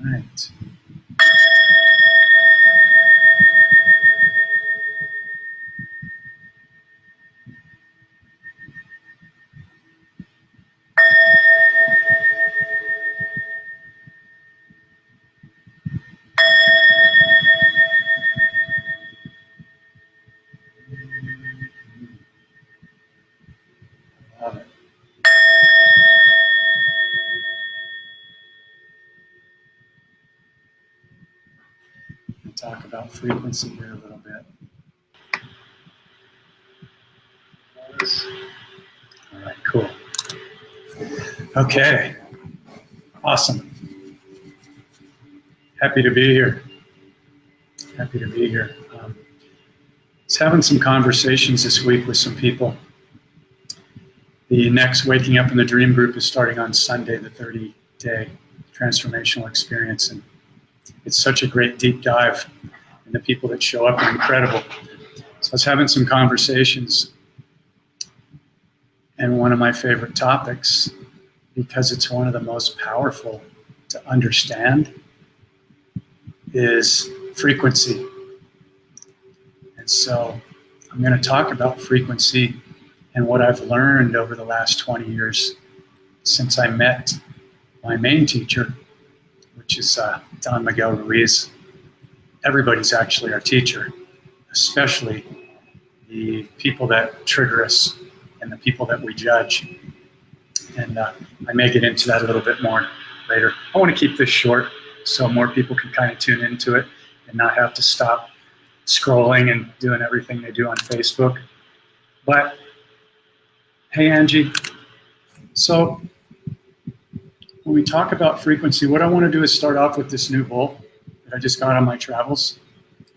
right. Love it. We'll talk about frequency here a little bit. All right, cool. Okay, awesome. Happy to be here. Happy to be here. Was having some conversations this week with some people. The next Waking Up in the Dream group is starting on Sunday, the 30-day transformational experience. And it's such a great deep dive. And the people that show up are incredible. So I was having some conversations. And one of my favorite topics, because it's one of the most powerful to understand, is frequency. And so I'm going to talk about frequency and what I've learned over the last 20 years since I met my main teacher, which is Don Miguel Ruiz. Everybody's actually our teacher, especially the people that trigger us and the people that we judge. And I may get into that a little bit more later. I want to keep this short so more people can kind of tune into it and not have to stop scrolling and doing everything they do on Facebook. But hey, Angie. So when we talk about frequency, what I want to do is start off with this new bowl that I just got on my travels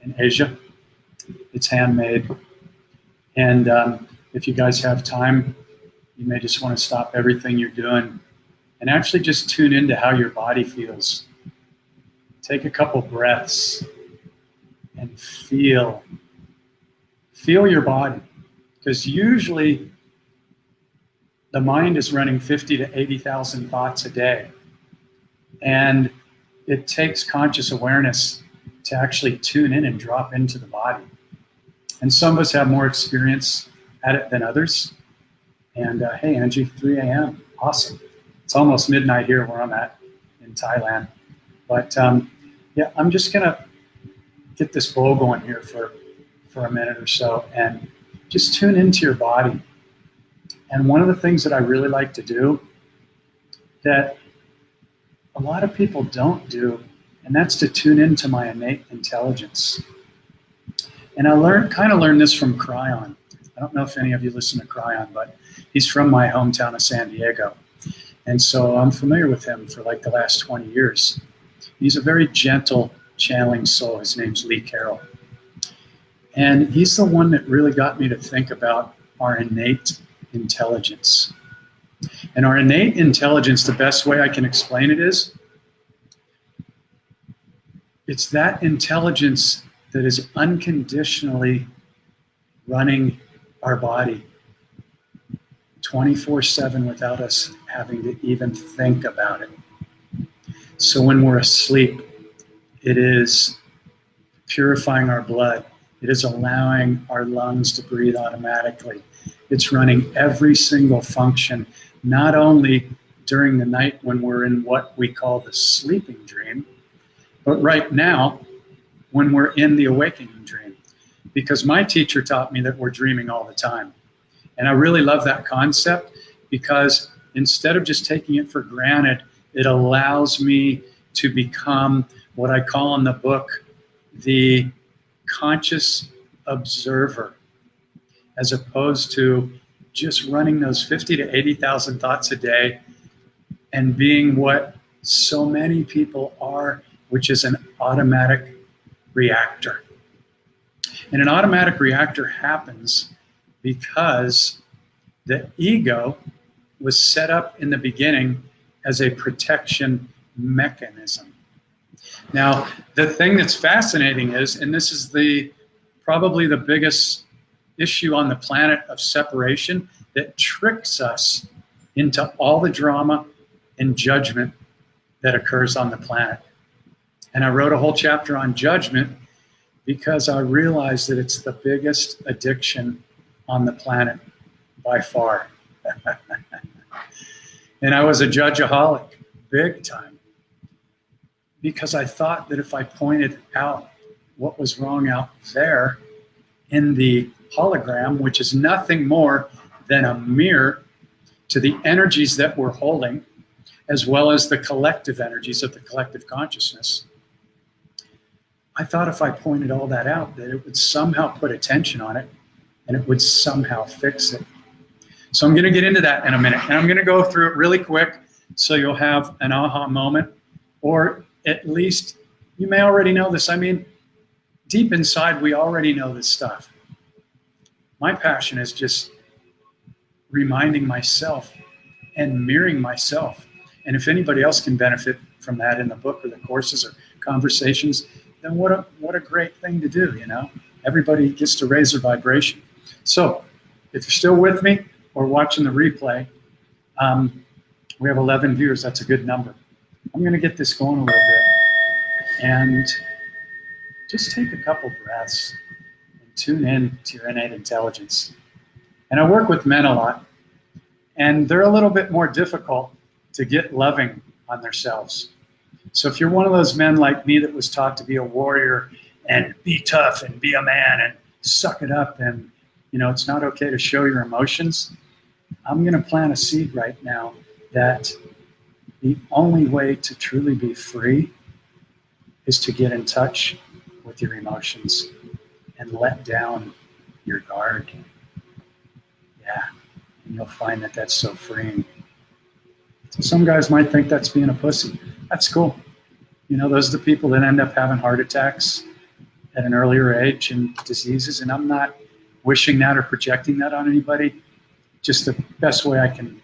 in Asia. It's handmade. And if you guys have time, you may just want to stop everything you're doing and actually just tune into how your body feels. Take a couple breaths and feel your body. Because usually the mind is running 50 to 80,000 thoughts a day. And it takes conscious awareness to actually tune in and drop into the body. And some of us have more experience at it than others. And hey, Angie, 3 a.m. Awesome. It's almost midnight here where I'm at in Thailand. But yeah, I'm just going to get this bowl going here for a minute or so and just tune into your body. And one of the things that I really like to do that a lot of people don't do, and that's to tune into my innate intelligence. And I kind of learned this from Cryon. I don't know if any of you listen to Cryon, but he's from my hometown of San Diego. And so I'm familiar with him for like the last 20 years. He's a very gentle, channeling soul. His name's Lee Carroll. And he's the one that really got me to think about our innate intelligence. And our innate intelligence, the best way I can explain it is, it's that intelligence that is unconditionally running our body 24/7 without us having to even think about it. So when we're asleep, it is purifying our blood. It is allowing our lungs to breathe automatically. It's running every single function, not only during the night when we're in what we call the sleeping dream, but right now when we're in the awakening dream. Because my teacher taught me that we're dreaming all the time. And I really love that concept because instead of just taking it for granted, it allows me to become what I call in the book the conscious observer, as opposed to just running those 50 to 80,000 thoughts a day and being what so many people are, which is an automatic reactor. And an automatic reactor happens because the ego was set up in the beginning as a protection mechanism. Now, the thing that's fascinating is, and this is probably the biggest issue on the planet of separation that tricks us into all the drama and judgment that occurs on the planet. And I wrote a whole chapter on judgment because I realized that it's the biggest addiction on the planet by far. And I was a judgeaholic, big time, because I thought that if I pointed out what was wrong out there in the hologram, which is nothing more than a mirror to the energies that we're holding, as well as the collective energies of the collective consciousness, I thought if I pointed all that out, that it would somehow put attention on it and it would somehow fix it. So I'm going to get into that in a minute, and I'm going to go through it really quick so you'll have an aha moment, or at least you may already know this. I mean, deep inside, we already know this stuff. My passion is just reminding myself and mirroring myself. And if anybody else can benefit from that in the book or the courses or conversations, then what a great thing to do, you know? Everybody gets to raise their vibration. So if you're still with me or watching the replay, we have 11 viewers. That's a good number. I'm going to get this going a little bit. And just take a couple breaths and tune in to your innate intelligence. And I work with men a lot, and they're a little bit more difficult to get loving on themselves. So if you're one of those men like me that was taught to be a warrior and be tough and be a man and suck it up, and you know it's not okay to show your emotions, I'm going to plant a seed right now that the only way to truly be free is to get in touch with your emotions and let down your guard. Yeah, and you'll find that that's so freeing. So some guys might think that's being a pussy. That's cool. You know, those are the people that end up having heart attacks at an earlier age and diseases, and I'm not wishing that or projecting that on anybody. Just the best way I can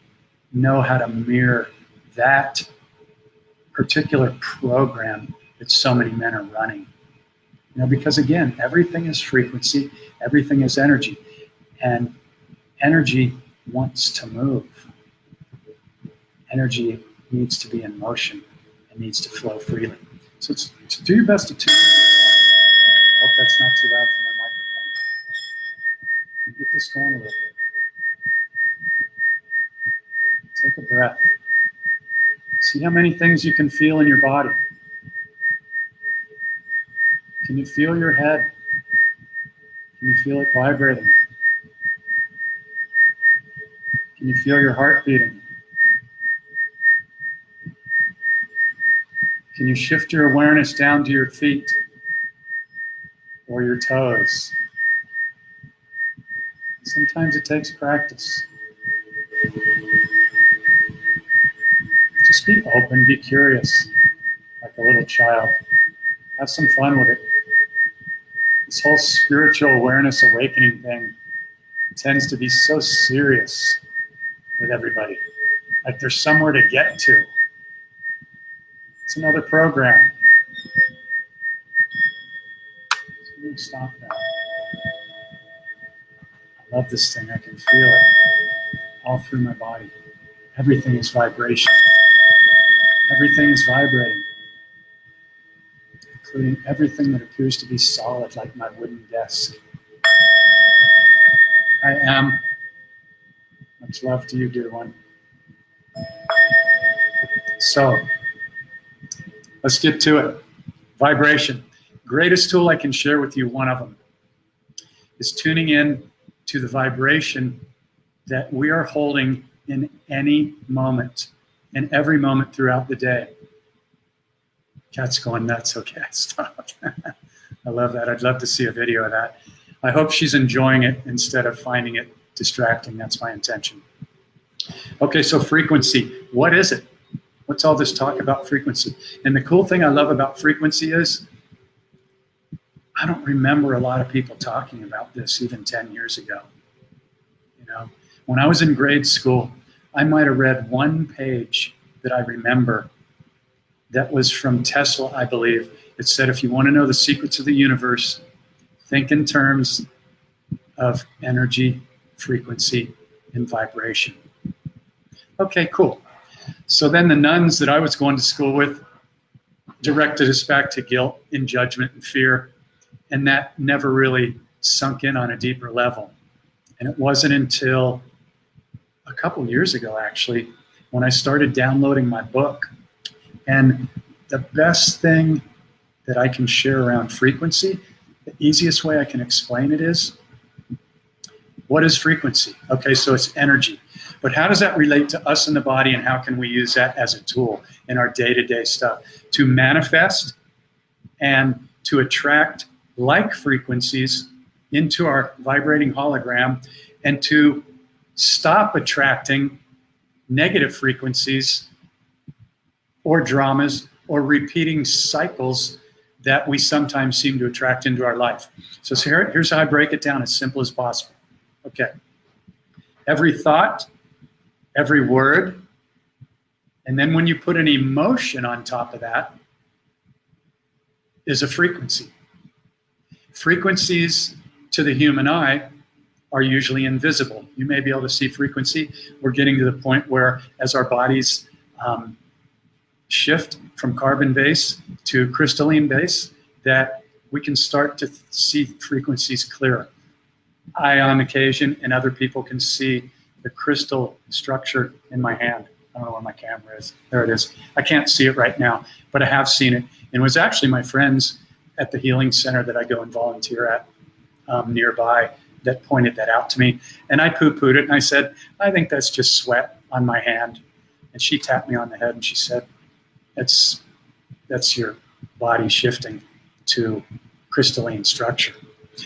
know how to mirror that particular program that so many men are running. You know, because again, everything is frequency, everything is energy, and energy wants to move. Energy needs to be in motion. It needs to flow freely. So do your best to tune into your body. I hope that's not too loud for my microphone. And get this going a little bit. Take a breath. See how many things you can feel in your body. Can you feel your head? Can you feel it vibrating? Can you feel your heart beating? Can you shift your awareness down to your feet or your toes? Sometimes it takes practice. Just be open, be curious, like a little child. Have some fun with it. This whole spiritual awareness awakening thing tends to be so serious with everybody. Like there's somewhere to get to. It's another program. So let me stop that. I love this thing. I can feel it all through my body. Everything is vibration. Everything is vibrating, including everything that appears to be solid, like my wooden desk. I am. Much love to you, dear one. So, let's get to it. Vibration. Greatest tool I can share with you, one of them, is tuning in to the vibration that we are holding in any moment, in every moment throughout the day. Cat's going nuts. Okay, stop. I love that. I'd love to see a video of that. I hope she's enjoying it instead of finding it distracting. That's my intention. Okay, so frequency. What is it? What's all this talk about frequency? And the cool thing I love about frequency is I don't remember a lot of people talking about this even 10 years ago. You know, when I was in grade school, I might have read one page that I remember that was from Tesla, I believe. It said, if you want to know the secrets of the universe, think in terms of energy, frequency, and vibration. Okay, cool. So then the nuns that I was going to school with, directed us back to guilt and judgment and fear. And that never really sunk in on a deeper level. And it wasn't until a couple years ago, actually, when I started downloading my book. And the best thing that I can share around frequency, the easiest way I can explain it is, what is frequency? Okay, so it's energy. But how does that relate to us in the body, and how can we use that as a tool in our day-to-day stuff to manifest and to attract like frequencies into our vibrating hologram, and to stop attracting negative frequencies or dramas or repeating cycles that we sometimes seem to attract into our life. So here's how I break it down as simple as possible. Okay. Every thought, every word, and then when you put an emotion on top of that, is a frequency. Frequencies to the human eye are usually invisible. You may be able to see frequency. We're getting to the point where, as our bodies shift from carbon base to crystalline base, that we can start to see frequencies clearer. I, on occasion, and other people can see the crystal structure in my hand. I don't know where my camera is. There it is. I can't see it right now, but I have seen it. And it was actually my friends at the healing center that I go and volunteer at nearby that pointed that out to me. And I poo-pooed it, and I said, I think that's just sweat on my hand. And she tapped me on the head, and she said, that's your body shifting to crystalline structure.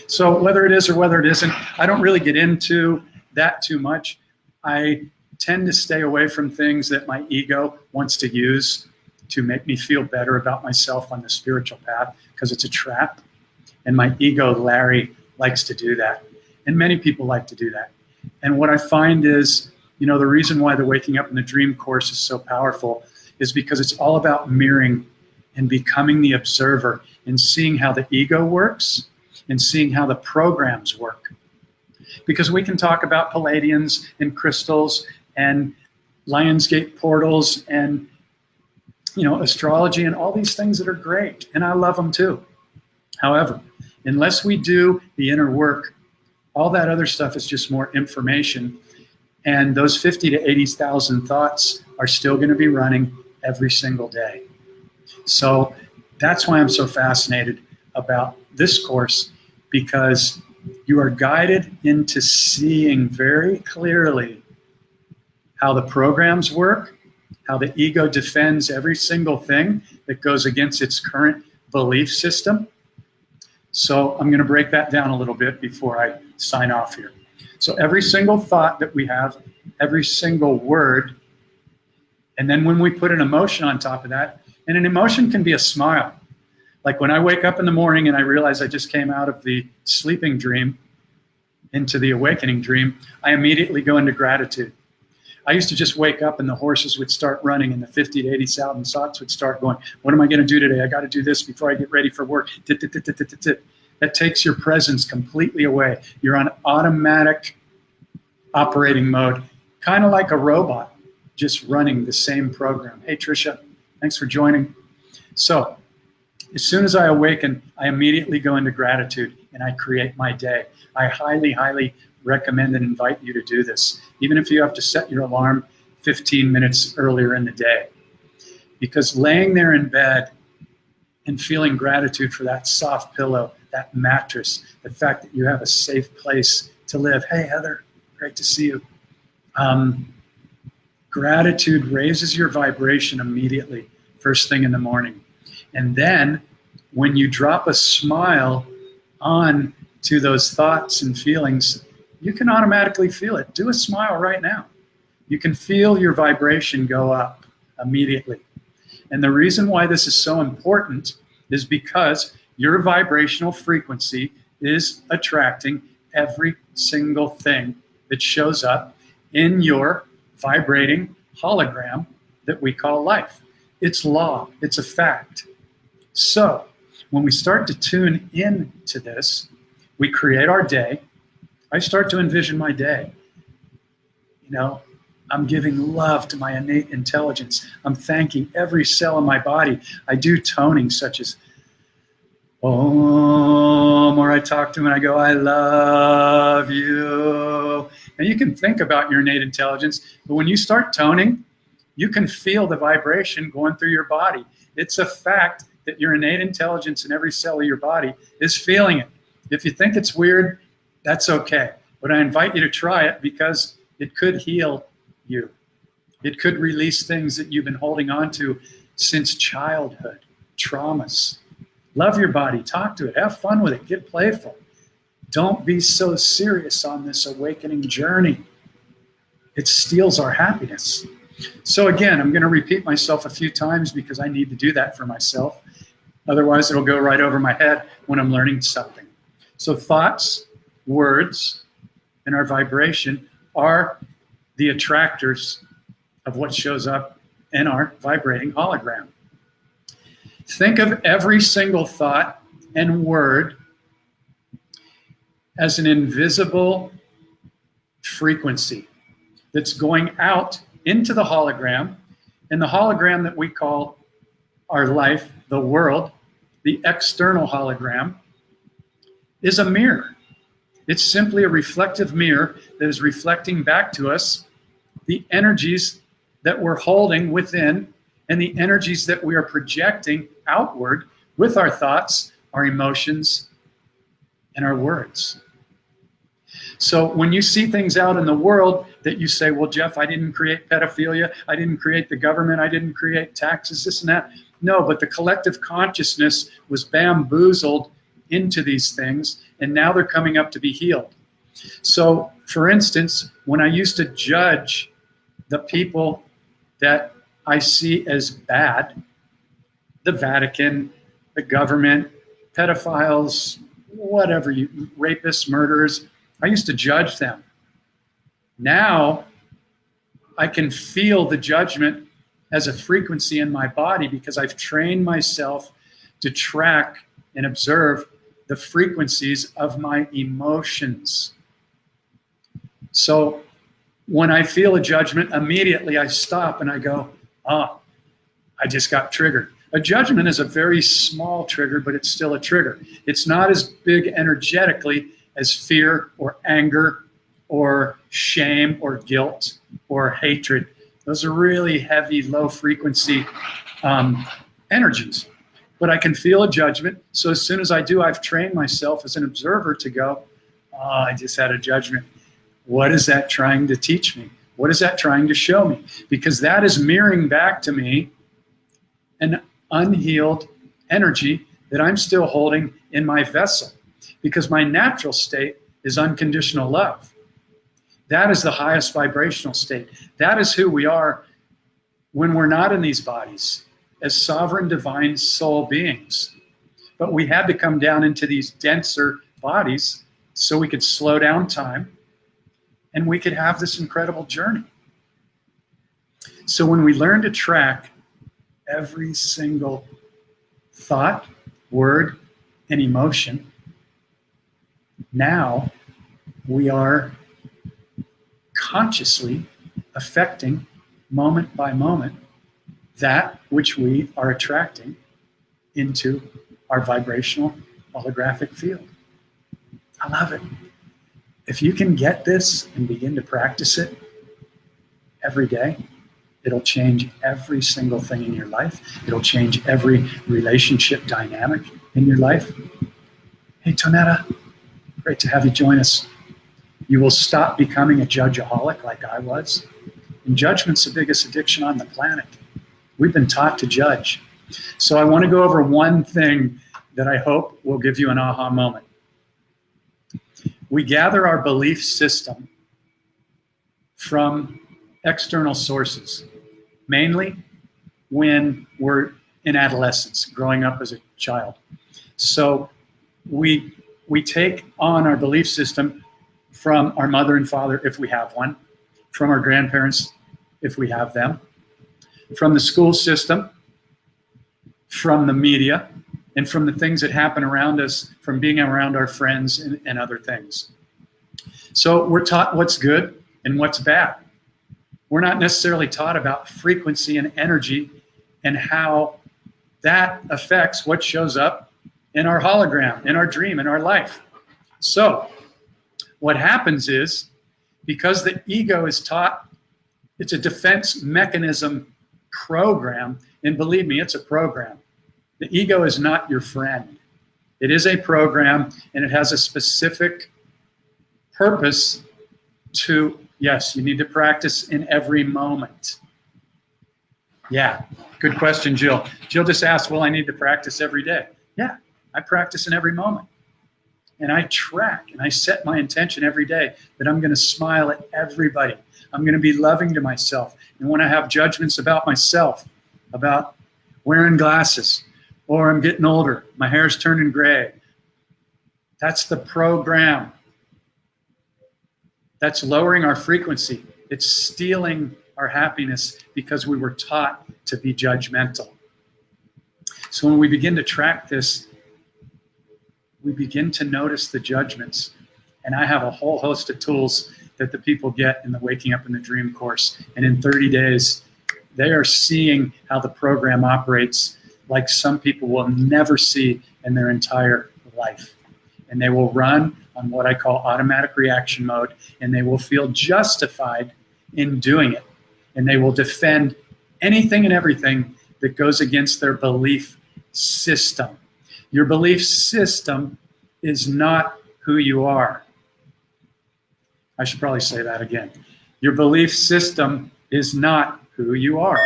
So whether it is or whether it isn't, I don't really get into that too much. I tend to stay away from things that my ego wants to use to make me feel better about myself on the spiritual path, because it's a trap. And my ego, Larry, likes to do that. And many people like to do that. And what I find is, you know, the reason why the Waking Up in the Dream course is so powerful is because it's all about mirroring and becoming the observer and seeing how the ego works and seeing how the programs work. Because we can talk about Palladians and crystals and Lionsgate portals and, you know, astrology and all these things that are great. And I love them too. However, unless we do the inner work, all that other stuff is just more information. And those 50 to 80,000 thoughts are still going to be running every single day. So that's why I'm so fascinated about this course, because you are guided into seeing very clearly how the programs work, how the ego defends every single thing that goes against its current belief system. So I'm going to break that down a little bit before I sign off here. So every single thought that we have, every single word, and then when we put an emotion on top of that, and an emotion can be a smile. Like when I wake up in the morning and I realize I just came out of the sleeping dream into the awakening dream, I immediately go into gratitude. I used to just wake up and the horses would start running and the 50 to 80,000 thoughts would start going, what am I going to do today? I got to do this before I get ready for work. That takes your presence completely away. You're on automatic operating mode, kind of like a robot, just running the same program. Hey, Tricia, thanks for joining. So as soon as I awaken, I immediately go into gratitude and I create my day. I highly, highly recommend and invite you to do this, even if you have to set your alarm 15 minutes earlier in the day. Because laying there in bed and feeling gratitude for that soft pillow, that mattress, the fact that you have a safe place to live. Hey, Heather, great to see you. Gratitude raises your vibration immediately, first thing in the morning. And then when you drop a smile on to those thoughts and feelings, you can automatically feel it. Do a smile right now. You can feel your vibration go up immediately. And the reason why this is so important is because your vibrational frequency is attracting every single thing that shows up in your vibrating hologram that we call life. It's law. It's a fact. So when we start to tune in to this, we create our day. I start to envision my day. You know, I'm giving love to my innate intelligence. I'm thanking every cell in my body. I do toning such as Om, or I talk to him and I go, I love you. And you can think about your innate intelligence, but when you start toning, you can feel the vibration going through your body. It's a fact that your innate intelligence in every cell of your body is feeling it. If you think it's weird, that's okay. But I invite you to try it because it could heal you. It could release things that you've been holding on to since childhood, traumas. Love your body, talk to it, have fun with it, get playful. Don't be so serious on this awakening journey. It steals our happiness. So again, I'm going to repeat myself a few times because I need to do that for myself. Otherwise, it'll go right over my head when I'm learning something. So thoughts, words, and our vibration are the attractors of what shows up in our vibrating hologram. Think of every single thought and word as an invisible frequency that's going out into the hologram, and the hologram that we call our life, the world, the external hologram, is a mirror. It's simply a reflective mirror that is reflecting back to us the energies that we're holding within and the energies that we are projecting outward with our thoughts, our emotions, and our words. So when you see things out in the world that you say, well, Jeff, I didn't create pedophilia, I didn't create the government, I didn't create taxes, this and that. No, but the collective consciousness was bamboozled into these things, and now they're coming up to be healed. So, for instance, when I used to judge the people that I see as bad, the Vatican, the government, pedophiles, whatever, rapists, murderers, I used to judge them. Now, I can feel the judgment as a frequency in my body because I've trained myself to track and observe the frequencies of my emotions. So when I feel a judgment, immediately I stop and I go, I just got triggered. A judgment is a very small trigger, but it's still a trigger. It's not as big energetically as fear or anger or shame or guilt or hatred. Those are really heavy, low frequency energies. But I can feel a judgment. So as soon as I do, I've trained myself as an observer to go, I just had a judgment. What is that trying to teach me? What is that trying to show me? Because that is mirroring back to me an unhealed energy that I'm still holding in my vessel. Because my natural state is unconditional love. That is the highest vibrational state. That is who we are when we're not in these bodies, as sovereign divine soul beings. But we had to come down into these denser bodies so we could slow down time and we could have this incredible journey. So when we learn to track every single thought, word, and emotion, now we are consciously affecting moment by moment that which we are attracting into our vibrational holographic field. I love it. If you can get this and begin to practice it every day, it'll change every single thing in your life. It'll change every relationship dynamic in your life. Hey, Tonetta, great to have you join us. You will stop becoming a judgeaholic like I was. And judgment's the biggest addiction on the planet. We've been taught to judge. So I want to go over one thing that I hope will give you an aha moment. We gather our belief system from external sources, mainly when we're in adolescence, growing up as a child. So we take on our belief system from our mother and father, if we have one, from our grandparents, if we have them, from the school system, from the media, and from the things that happen around us, from being around our friends and other things. So we're taught what's good and what's bad. We're not necessarily taught about frequency and energy and how that affects what shows up in our hologram, in our dream, in our life. So what happens is, because the ego is taught, it's a defense mechanism program, and believe me, it's a program. The ego is not your friend. It is a program, and it has a specific purpose to, yes, you need to practice in every moment. Yeah, good question, Jill. Jill just asked, well, I need to practice every day. Yeah, I practice in every moment. And I track and I set my intention every day that I'm going to smile at everybody. I'm going to be loving to myself. And when I have judgments about myself, about wearing glasses, or I'm getting older, my hair's turning gray, that's the program. That's lowering our frequency. It's stealing our happiness because we were taught to be judgmental. So when we begin to track this, we begin to notice the judgments. And I have a whole host of tools that the people get in the Waking Up in the Dream course. And in 30 days, they are seeing how the program operates like some people will never see in their entire life. And they will run on what I call automatic reaction mode, and they will feel justified in doing it. And they will defend anything and everything that goes against their belief system. Your belief system is not who you are. I should probably say that again. Your belief system is not who you are.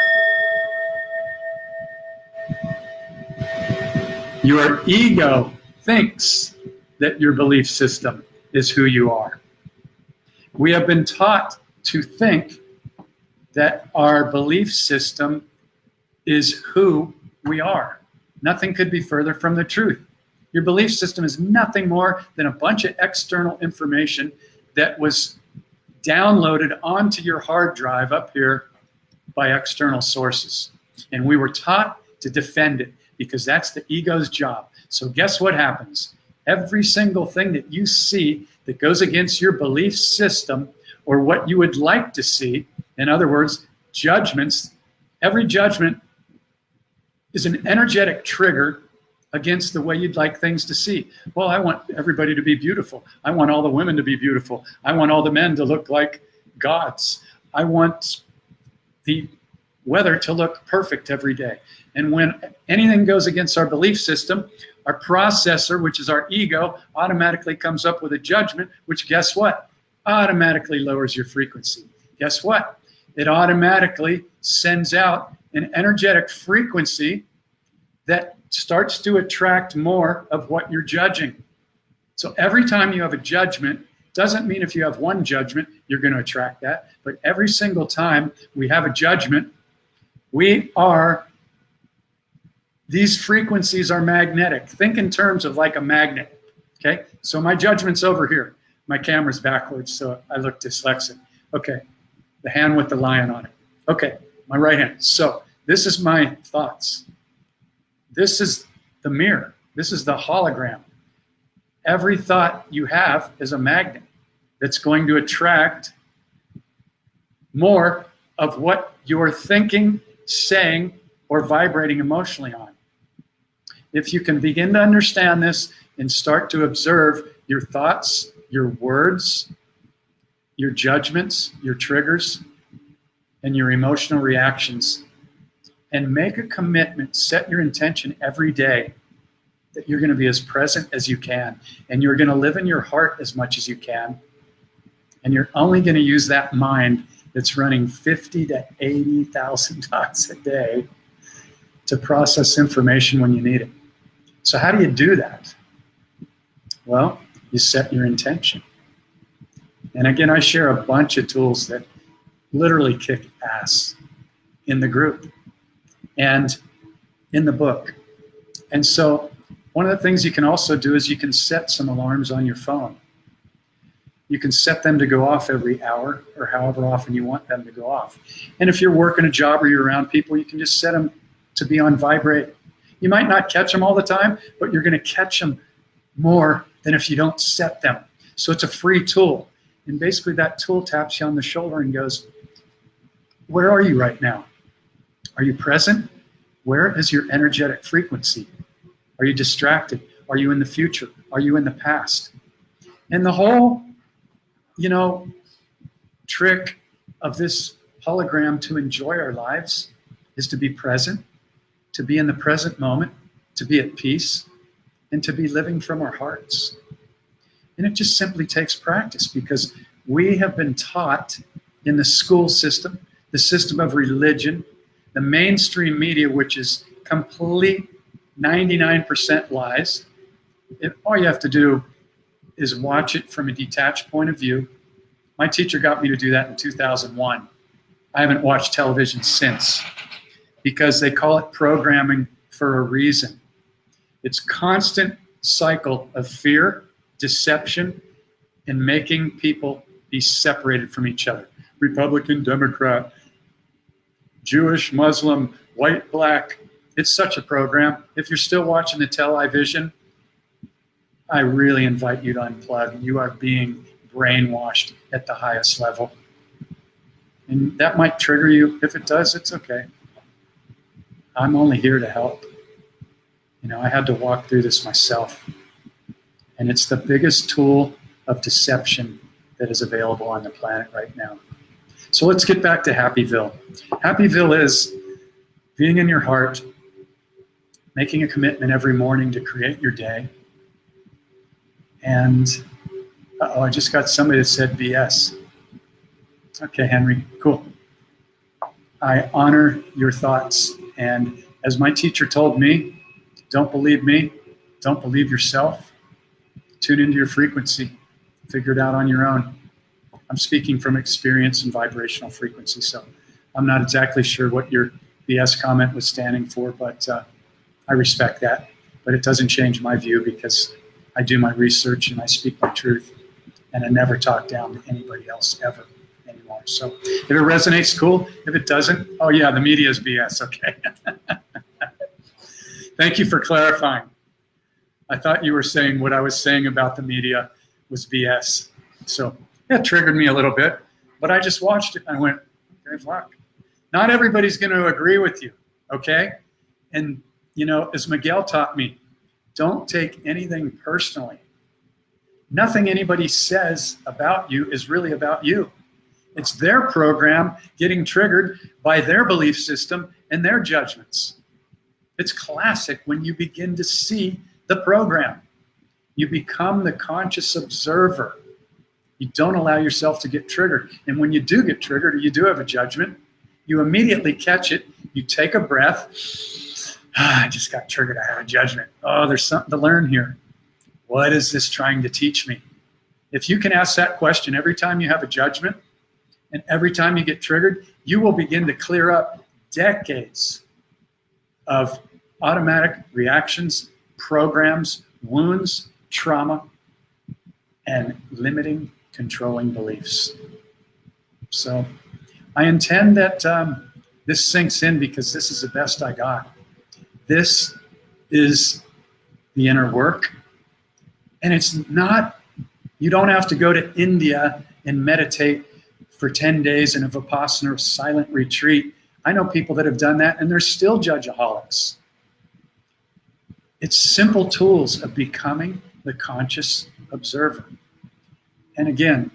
Your ego thinks that your belief system is who you are. We have been taught to think that our belief system is who we are. Nothing could be further from the truth. Your belief system is nothing more than a bunch of external information that was downloaded onto your hard drive up here by external sources. And we were taught to defend it because that's the ego's job. So guess what happens? Every single thing that you see that goes against your belief system or what you would like to see, in other words, judgments, every judgment is an energetic trigger against the way you'd like things to see. Well, I want everybody to be beautiful. I want all the women to be beautiful. I want all the men to look like gods. I want the weather to look perfect every day. And when anything goes against our belief system, our processor, which is our ego, automatically comes up with a judgment, which guess what? Automatically lowers your frequency. Guess what? It automatically sends out an energetic frequency that starts to attract more of what you're judging. So every time you have a judgment, doesn't mean if you have one judgment, you're going to attract that. But every single time we have a judgment, these frequencies are magnetic. Think in terms of like a magnet, okay? So my judgment's over here. My camera's backwards, so I look dyslexic. Okay, the hand with the lion on it. Okay, my right hand. So this is my thoughts. This is the mirror. This is the hologram. Every thought you have is a magnet that's going to attract more of what you're thinking, saying, or vibrating emotionally on. If you can begin to understand this and start to observe your thoughts, your words, your judgments, your triggers, and your emotional reactions, and make a commitment, set your intention every day that you're going to be as present as you can, and you're going to live in your heart as much as you can, and you're only going to use that mind that's running 50 to 80,000 thoughts a day to process information when you need it. So how do you do that? Well, you set your intention. And again, I share a bunch of tools that literally kick ass in the group and in the book. And so one of the things you can also do is you can set some alarms on your phone. You can set them to go off every hour or however often you want them to go off. And if you're working a job or you're around people, you can just set them to be on vibrate. You might not catch them all the time, but you're going to catch them more than if you don't set them. So it's a free tool. And basically that tool taps you on the shoulder and goes, where are you right now? Are you present? Where is your energetic frequency? Are you distracted? Are you in the future? Are you in the past? And the whole, trick of this hologram to enjoy our lives is to be present, to be in the present moment, to be at peace, and to be living from our hearts. And it just simply takes practice, because we have been taught in the school system, the system of religion, the mainstream media, which is complete 99% lies. All you have to do is watch it from a detached point of view. My teacher got me to do that in 2001. I haven't watched television since, because they call it programming for a reason. It's constant cycle of fear, deception, and making people be separated from each other. Republican, Democrat, Jewish, Muslim, white, black. It's such a program. If you're still watching the television, I really invite you to unplug. You are being brainwashed at the highest level. And that might trigger you. If it does, it's okay. I'm only here to help. I had to walk through this myself. And it's the biggest tool of deception that is available on the planet right now. So let's get back to Happyville. Happyville is being in your heart, making a commitment every morning to create your day. And, I just got somebody that said BS. Okay, Henry, cool. I honor your thoughts. And as my teacher told me, don't believe me, don't believe yourself. Tune into your frequency, figure it out on your own. I'm speaking from experience and vibrational frequency, so I'm not exactly sure what your BS comment was standing for, but I respect that. But it doesn't change my view, because I do my research and I speak my truth, and I never talk down to anybody else ever anymore. So if it resonates, cool. If it doesn't, oh yeah, the media is BS, okay. Thank you for clarifying. I thought you were saying what I was saying about the media was BS. So that triggered me a little bit, but I just watched it and I went, okay, fuck. Not everybody's going to agree with you, okay? And, as Miguel taught me, don't take anything personally. Nothing anybody says about you is really about you. It's their program getting triggered by their belief system and their judgments. It's classic when you begin to see the program. You become the conscious observer. You don't allow yourself to get triggered. And when you do get triggered, or you do have a judgment, you immediately catch it. You take a breath. I just got triggered. I had a judgment. Oh, there's something to learn here. What is this trying to teach me? If you can ask that question every time you have a judgment and every time you get triggered, you will begin to clear up decades of automatic reactions, programs, wounds, trauma, and limiting, controlling beliefs. So I intend that this sinks in, because this is the best I got. This is the inner work. And it's not, you don't have to go to India and meditate for 10 days in a Vipassana silent retreat. I know people that have done that and they're still judgeaholics. It's simple tools of becoming the conscious observer. And again,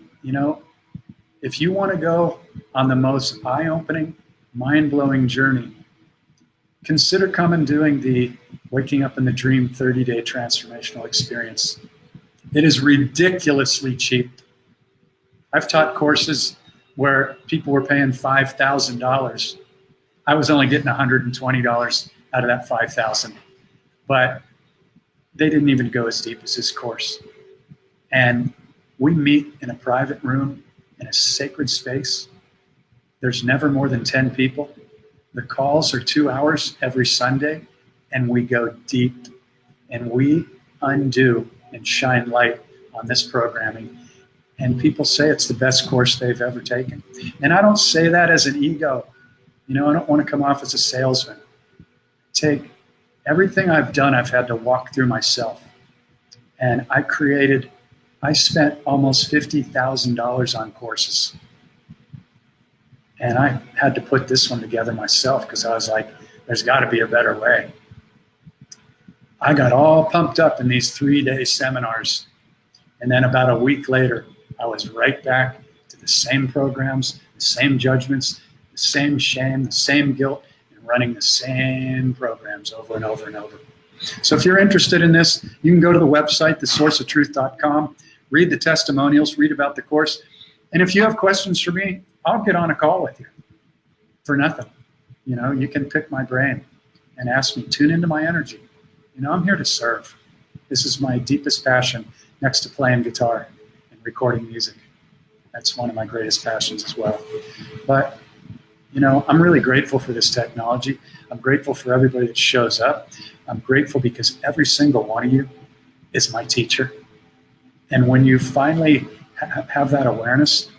if you want to go on the most eye-opening, mind-blowing journey, consider coming doing the Waking Up in the Dream 30-day transformational experience. It is ridiculously cheap. I've taught courses where people were paying $5,000. I was only getting $120 out of that $5,000, but they didn't even go as deep as this course. And we meet in a private room in a sacred space. There's never more than 10 people. The calls are 2 hours every Sunday, and we go deep, and we undo and shine light on this programming. And people say it's the best course they've ever taken. And I don't say that as an ego. I don't want to come off as a salesman. Take everything I've done, I've had to walk through myself. And I spent almost $50,000 on courses. And I had to put this one together myself because I was like, there's got to be a better way. I got all pumped up in these 3-day seminars. And then about a week later, I was right back to the same programs, the same judgments, the same shame, the same guilt, and running the same programs over and over and over. So if you're interested in this, you can go to the website, thesourceoftruth.com, read the testimonials, read about the course. And if you have questions for me, I'll get on a call with you for nothing. You know, you can pick my brain and ask me, tune into my energy. You know, I'm here to serve. This is my deepest passion next to playing guitar and recording music. That's one of my greatest passions as well. But, you know, I'm really grateful for this technology. I'm grateful for everybody that shows up. I'm grateful because every single one of you is my teacher. And when you finally have that awareness,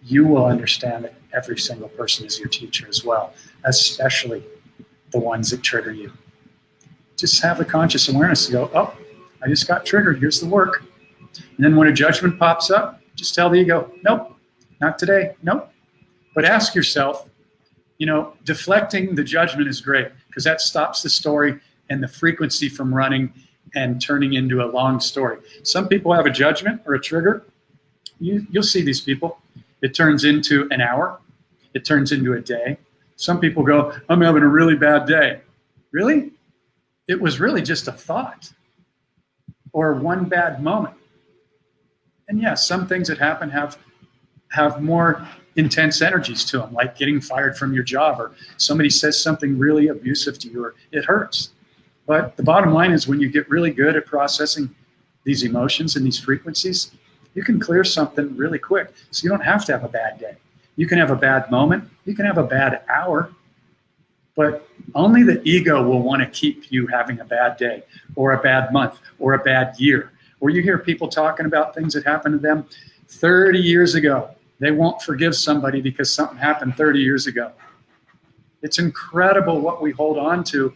you will understand that every single person is your teacher as well, especially the ones that trigger you. Just have the conscious awareness to go, oh, I just got triggered. Here's the work. And then when a judgment pops up, just tell the ego, nope, not today, nope. But ask yourself, you know, deflecting the judgment is great because that stops the story and the frequency from running and turning into a long story. Some people have a judgment or a trigger. You'll see these people. It turns into an hour. It turns into a day. Some people go, I'm having a really bad day. Really? It was really just a thought or one bad moment. And yes, some things that happen have more intense energies to them, like getting fired from your job or somebody says something really abusive to you or it hurts. But the bottom line is when you get really good at processing these emotions and these frequencies, you can clear something really quick. So you don't have to have a bad day. You can have a bad moment. You can have a bad hour. But only the ego will want to keep you having a bad day or a bad month or a bad year. Or you hear people talking about things that happened to them 30 years ago. They won't forgive somebody because something happened 30 years ago. It's incredible what we hold on to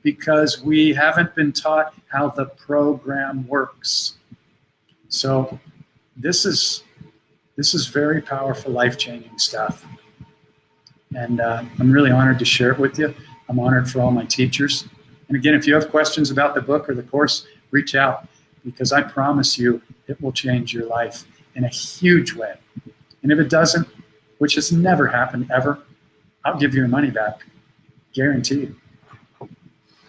because we haven't been taught how the program works. So this is very powerful, life-changing stuff. And I'm really honored to share it with you. I'm honored for all my teachers. And again, if you have questions about the book or the course, reach out because I promise you it will change your life in a huge way. And if it doesn't, which has never happened ever, I'll give you your money back. Guaranteed.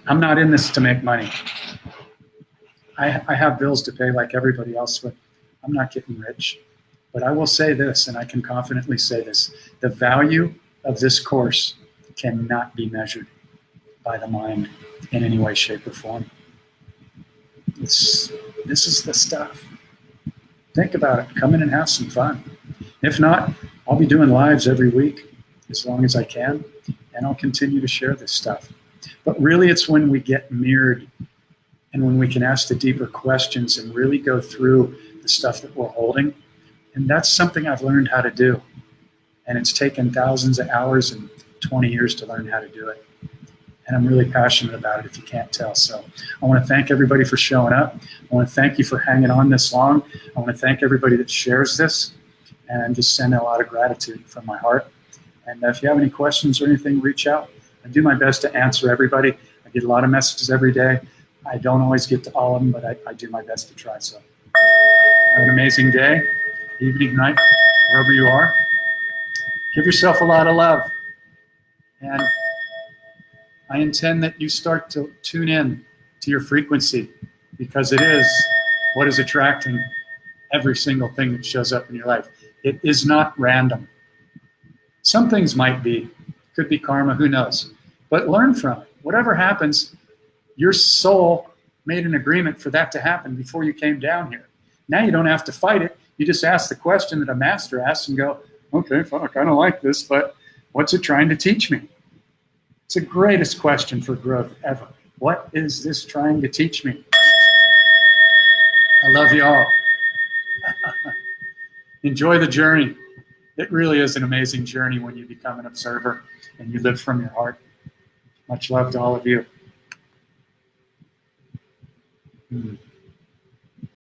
I'm not in this to make money. I have bills to pay like everybody else, but I'm not getting rich. But I will say this, and I can confidently say this, the value of this course cannot be measured by the mind in any way, shape, or form. This is the stuff. Think about it. Come in and have some fun. If not, I'll be doing lives every week as long as I can, and I'll continue to share this stuff. But really, it's when we get mirrored and when we can ask the deeper questions and really go through the stuff that we're holding. And that's something I've learned how to do. And it's taken thousands of hours and 20 years to learn how to do it. And I'm really passionate about it, if you can't tell. So I want to thank everybody for showing up. I want to thank you for hanging on this long. I want to thank everybody that shares this and just send a lot of gratitude from my heart. And if you have any questions or anything, reach out. I do my best to answer everybody. I get a lot of messages every day. I don't always get to all of them, but I do my best to try. So have an amazing day, evening, night, wherever you are. Give yourself a lot of love. And I intend that you start to tune in to your frequency because it is what is attracting every single thing that shows up in your life. It is not random. Some things might be, could be karma, who knows? But learn from it. Whatever happens, your soul made an agreement for that to happen before you came down here. Now you don't have to fight it. You just ask the question that a master asks and go, okay, fuck, I don't like this, but what's it trying to teach me? It's the greatest question for growth ever. What is this trying to teach me? I love you all. Enjoy the journey. It really is an amazing journey when you become an observer and you live from your heart. Much love to all of you.